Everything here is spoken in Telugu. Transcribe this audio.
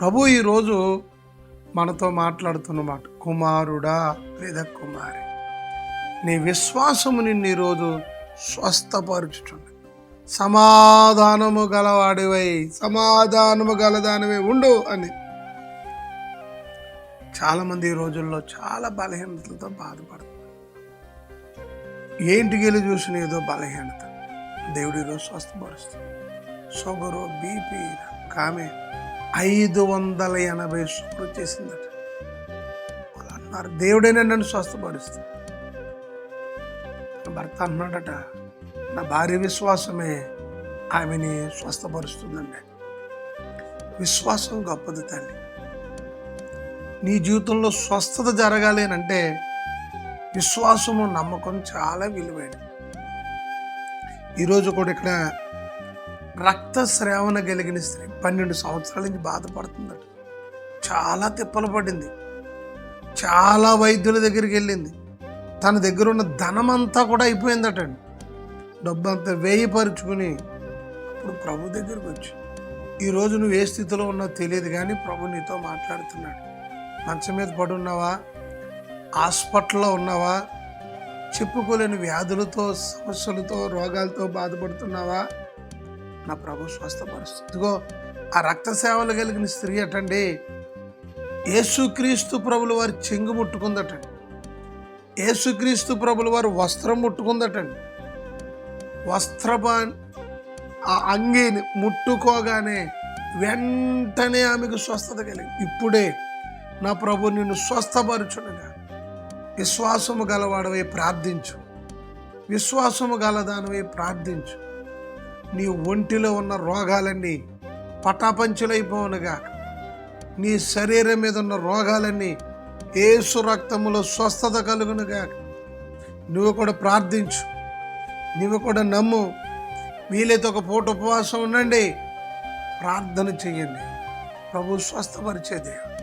ప్రభు ఈరోజు మనతో మాట్లాడుతున్న మాట, కుమారుడా లేదా కుమారి, నీ విశ్వాసము నిన్ను ఈరోజు స్వస్థపరుచుచుంది. సమాధానము గలవాడివై, సమాధానము గలదానివై ఉండు అని. చాలామంది ఈ రోజుల్లో చాలా బలహీనతలతో బాధపడుతున్నారు. ఏంటికి వెళ్ళి చూసిన ఏదో బలహీనత, దేవుడు ఈరోజు స్వస్థపరుస్తుంది. షుగరు, బీపీ, ఆమె 580 షుగర్ వచ్చేసిందట. వాళ్ళు అన్నారు, దేవుడైనా నన్ను స్వస్థపరుస్తుంది. భర్త అన్నాడట, నా భార్య విశ్వాసమే ఆమెని స్వస్థపరుస్తుందండి. విశ్వాసం గొప్పది తల్లి. నీ జీవితంలో స్వస్థత జరగాలి అని అంటే విశ్వాసము, నమ్మకం చాలా విలువైనది. ఈరోజు కూడా ఇక్కడ రక్తస్రావణ కలిగిన స్త్రీ 12 సంవత్సరాల నుంచి బాధపడుతుందట. చాలా తిప్పలు పడింది, చాలా వైద్యుల దగ్గరికి వెళ్ళింది. తన దగ్గర ఉన్న ధనమంతా కూడా అయిపోయిందట. డబ్బంతా వేయపరుచుకుని అప్పుడు ప్రభు దగ్గరికి వచ్చి, ఈరోజు నువ్వు ఏ స్థితిలో ఉన్నావో తెలియదు కానీ ప్రభు నీతో మాట్లాడుతున్నాడు. మంచం మీద పడున్నావా, హాస్పిటల్లో ఉన్నావా, చెప్పుకోలేని వ్యాధులతో, సమస్యలతో, రోగాలతో బాధపడుతున్నావా, నా ప్రభు స్వస్థపరుస్తుంది. ఇదిగో ఆ రక్త సేవలు కలిగిన స్త్రీ అటండి, యేసుక్రీస్తు ప్రభుల వారి చెంగు ముట్టుకుందటండి. యేసుక్రీస్తు ప్రభుల వారు వస్త్రం ముట్టుకుందటండి. ఆ అంగీని ముట్టుకోగానే వెంటనే ఆమెకు స్వస్థత కలిగింది. ఇప్పుడే నా ప్రభు నిన్ను స్వస్థపరచునుగా. విశ్వాసము గలవాడవై ప్రార్థించు, విశ్వాసము గలదానివై ప్రార్థించు. నీ ఒంటిలో ఉన్న రోగాలన్నీ పటాపంచులైపోనుగా. నీ శరీరం మీద ఉన్న రోగాలన్నీ యేసు రక్తములో స్వస్థత కలుగునుగా. నువ్వు కూడా ప్రార్థించు, నువ్వు కూడా నమ్ము. వీలైతే ఒక పూట ఉపవాసం ఉండండి, ప్రార్థన చెయ్యండి. ప్రభు స్వస్థపరిచే దేవుడు.